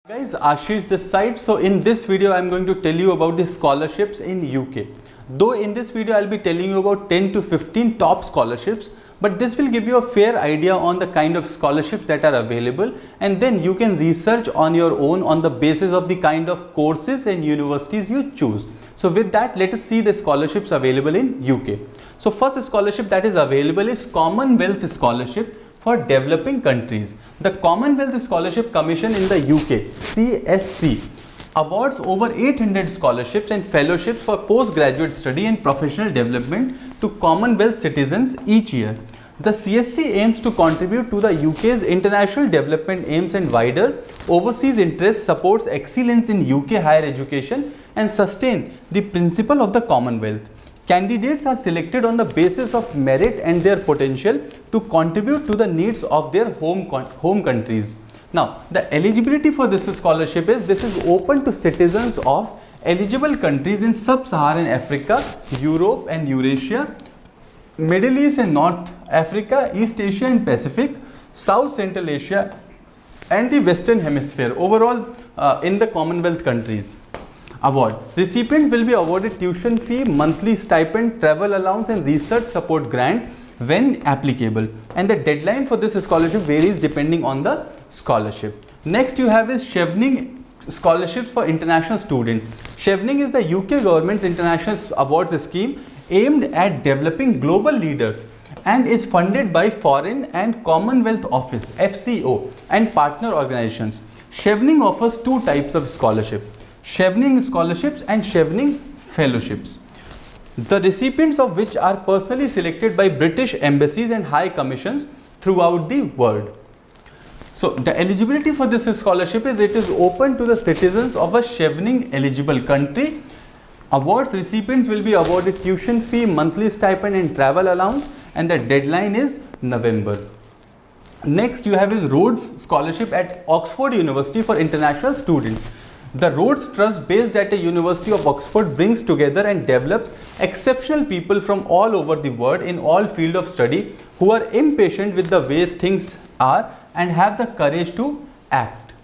Guys, Ashish this side. So in this video I'm going to tell you about the scholarships in UK. Though in this video I'll be telling you about 10 to 15 top scholarships, but this will give you a fair idea on the kind of scholarships that are available, and then you can research on your own on the basis of the kind of courses and universities you choose. So with that, let us see the scholarships available in UK. So first scholarship that is available is Commonwealth Scholarship for developing countries. The Commonwealth Scholarship Commission in the UK, CSC, awards over 800 scholarships and fellowships for postgraduate study and professional development to Commonwealth citizens each year. The CSC aims to contribute to the UK's international development aims and wider overseas interests, supports excellence in UK higher education and sustain the principle of the Commonwealth. Candidates are selected on the basis of merit and their potential to contribute to the needs of their home countries. Now, the eligibility for this scholarship is open to citizens of eligible countries in Sub-Saharan Africa, Europe and Eurasia, Middle East and North Africa, East Asia and Pacific, South Central Asia and the Western Hemisphere, overall in the Commonwealth countries. Award. Recipients will be awarded tuition fee, monthly stipend, travel allowance and research support grant when applicable, and the deadline for this scholarship varies depending on the scholarship. Next you have is Chevening scholarships for international students. Chevening is the UK government's international awards scheme aimed at developing global leaders and is funded by Foreign and Commonwealth Office (FCO) and partner organizations. Chevening offers two types of scholarship: Chevening scholarships and Chevening fellowships, the recipients of which are personally selected by British embassies and high commissions throughout the world. So the eligibility for this scholarship is it is open to the citizens of a Chevening eligible country. Awards recipients will be awarded tuition fee, monthly stipend and travel allowance, and the deadline is November. Next you have is Rhodes Scholarship at Oxford University for international students. The Rhodes Trust, based at the University of Oxford, brings together and develops exceptional people from all over the world in all fields of study who are impatient with the way things are and have the courage to act.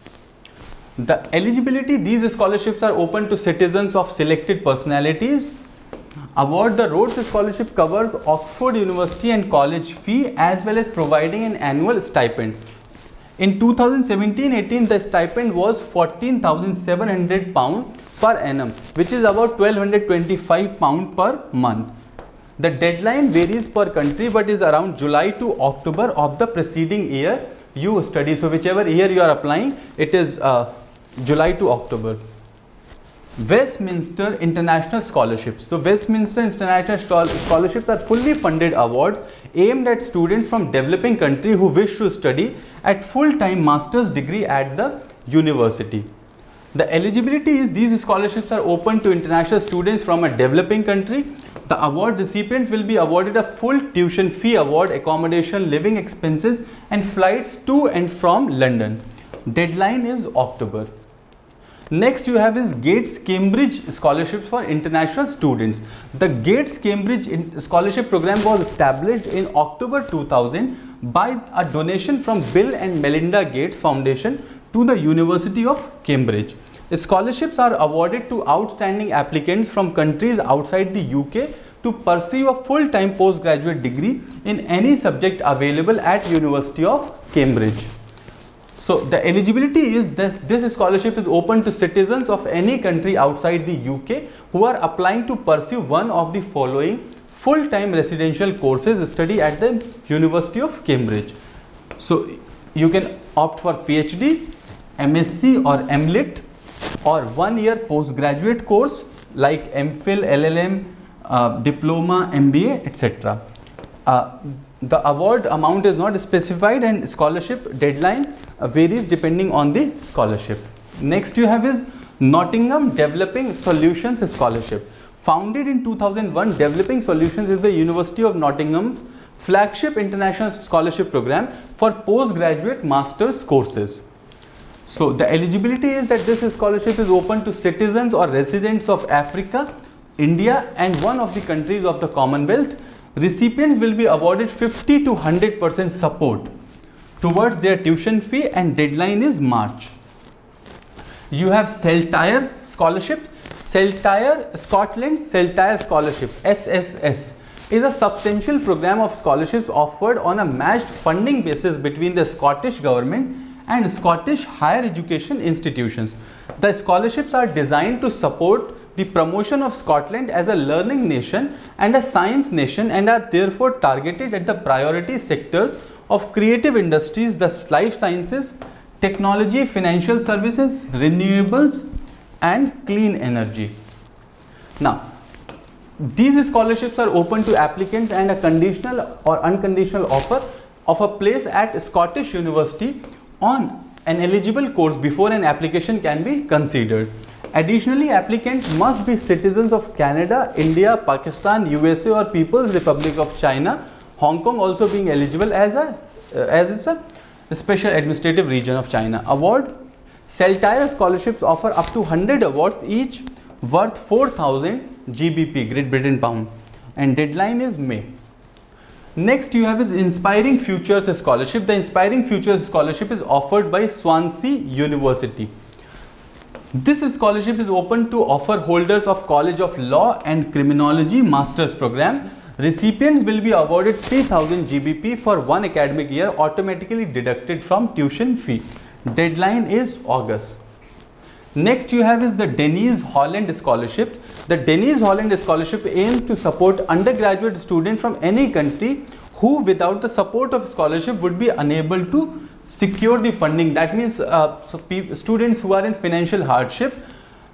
The eligibility, these scholarships are open to citizens of selected personalities. Award. The Rhodes Scholarship covers Oxford University and college fee as well as providing an annual stipend. In 2017-18, the stipend was £14,700 per annum, which is about £1,225 per month. The deadline varies per country but is around July to October of the preceding year you study. So whichever year you are applying, it is July to October. Westminster International Scholarships. So Westminster International Scholarships are fully funded awards aimed at students from developing countries who wish to study at full-time master's degree at the university. The eligibility is these scholarships are open to international students from a developing country. The award recipients will be awarded a full tuition fee, award, accommodation, living expenses and flights to and from London. Deadline is October. Next you have is Gates Cambridge scholarships for international students. The Gates Cambridge scholarship program was established in October 2000 by a donation from Bill and Melinda Gates Foundation to the University of Cambridge. Scholarships are awarded to outstanding applicants from countries outside the UK to pursue a full-time postgraduate degree in any subject available at University of Cambridge. So the eligibility is this scholarship is open to citizens of any country outside the UK who are applying to pursue one of the following full-time residential courses study at the University of Cambridge. So you can opt for PhD, MSc or MLit or 1 year postgraduate course like MPhil, LLM, Diploma, MBA, etc. The award amount is not specified and scholarship deadline varies depending on the scholarship. Next you have is Nottingham Developing Solutions Scholarship. Founded in 2001, Developing Solutions is the University of Nottingham's flagship international scholarship program for postgraduate master's courses. So the eligibility is that this scholarship is open to citizens or residents of Africa, India and one of the countries of the Commonwealth. Recipients will be awarded 50 to 100% support towards their tuition fee and deadline is March. You have Celtire scholarship. Celtire, Scotland Celtire Scholarship, SSS, is a substantial program of scholarships offered on a matched funding basis between the Scottish government and Scottish higher education institutions. The scholarships are designed to support the promotion of Scotland as a learning nation and a science nation, and are therefore targeted at the priority sectors of creative industries, the life sciences, technology, financial services, renewables and clean energy. Now, these scholarships are open to applicants, and a conditional or unconditional offer of a place at Scottish University on an eligible course before an application can be considered. Additionally, applicants must be citizens of Canada, India, Pakistan, USA or People's Republic of China, Hong Kong also being eligible as is a special administrative region of China. Award: Celtire scholarships offer up to 100 awards, each worth 4,000 GBP, Great Britain pound, and deadline is May. Next you have is Inspiring Futures Scholarship. The Inspiring Futures Scholarship is offered by Swansea University. This scholarship is open to offer holders of College of Law and Criminology Masters program. Recipients will be awarded 3,000 GBP for one academic year, automatically deducted from tuition fee. Deadline is August. Next you have is the Denise Holland Scholarship. The Denise Holland Scholarship aims to support undergraduate students from any country who without the support of scholarship would be unable to secure the funding. That means students who are in financial hardship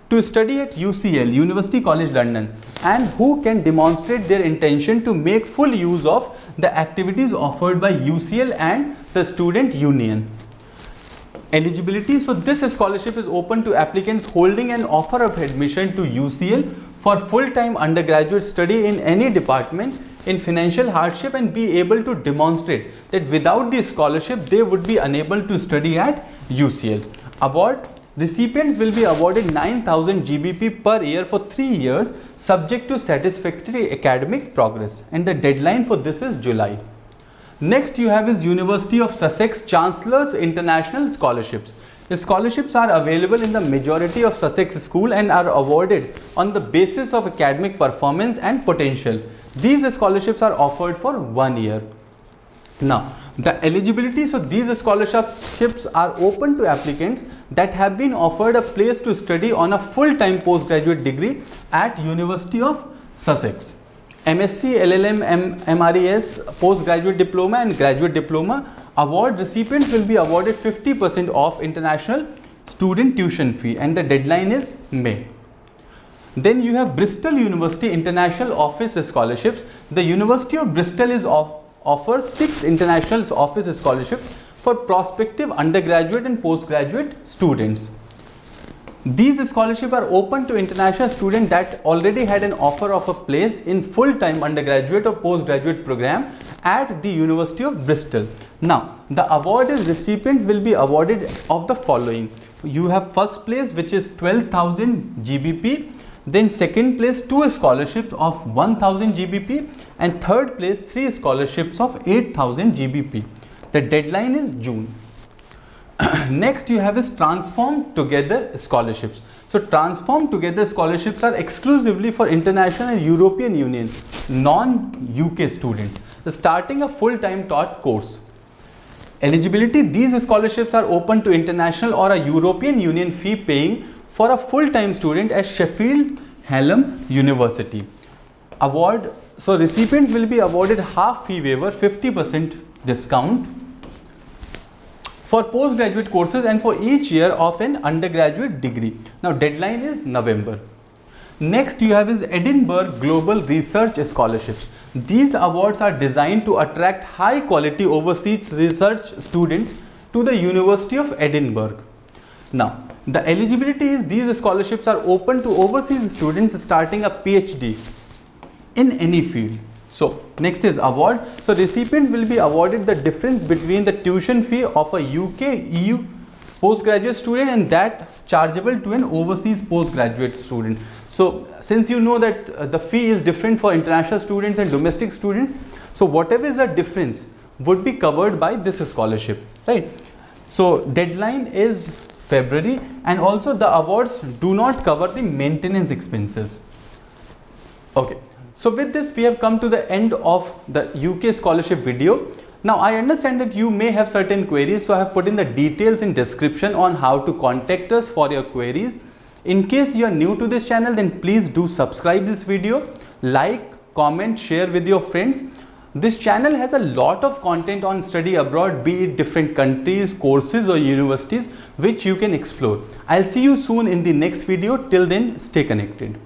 to study at UCL, University College London, and who can demonstrate their intention to make full use of the activities offered by UCL and the student union. Eligibility: so this scholarship is open to applicants holding an offer of admission to UCL for full-time undergraduate study in any department in financial hardship and be able to demonstrate that without the scholarship they would be unable to study at UCL. Award: recipients will be awarded 9,000 GBP per year for 3 years subject to satisfactory academic progress, and the deadline for this is July. Next you have is University of Sussex Chancellor's International Scholarships. The scholarships are available in the majority of Sussex schools and are awarded on the basis of academic performance and potential. These scholarships are offered for 1 year. Now, the eligibility: so these scholarships are open to applicants that have been offered a place to study on a full-time postgraduate degree at University of Sussex. MSc, LLM, MRES, postgraduate diploma and graduate diploma. Award: recipients will be awarded 50% off international student tuition fee, and the deadline is May. Then you have Bristol University International Office Scholarships. The University of Bristol offers 6 international office scholarships for prospective undergraduate and postgraduate students. These scholarships are open to international students that already had an offer of a place in full-time undergraduate or postgraduate program at the University of Bristol. Now, the award is: recipients will be awarded of the following. You have first place, which is 12,000 GBP, then second place 2 scholarships of 1,000 GBP, and third place 3 scholarships of 8,000 GBP. The deadline is June. Next you have is Transform Together scholarships. So Transform Together scholarships are exclusively for international and European Union non-UK students starting a full-time taught course. Eligibility: these scholarships are open to international or a European Union fee paying for a full-time student at Sheffield Hallam University. Award: so recipients will be awarded half fee waiver, 50% discount for postgraduate courses and for each year of an undergraduate degree. Now, deadline is November. Next you have is Edinburgh Global Research Scholarships. These awards are designed to attract high quality overseas research students to the University of Edinburgh. Now, the eligibility is: these scholarships are open to overseas students starting a PhD in any field. So, next is award. So, recipients will be awarded the difference between the tuition fee of a UK EU postgraduate student and that chargeable to an overseas postgraduate student. So, since you know that the fee is different for international students and domestic students, so whatever is the difference would be covered by this scholarship, right? So, deadline is February, and also the awards do not cover the maintenance expenses. Okay, so with this we have come to the end of the UK scholarship video. Now I understand that you may have certain queries, so I have put in the details in description on how to contact us for your queries. In case you are new to this channel, then please do subscribe this video, like, comment, share with your friends. This channel has a lot of content on study abroad, be it different countries, courses or universities, which you can explore. I'll see you soon in the next video. Till then, stay connected.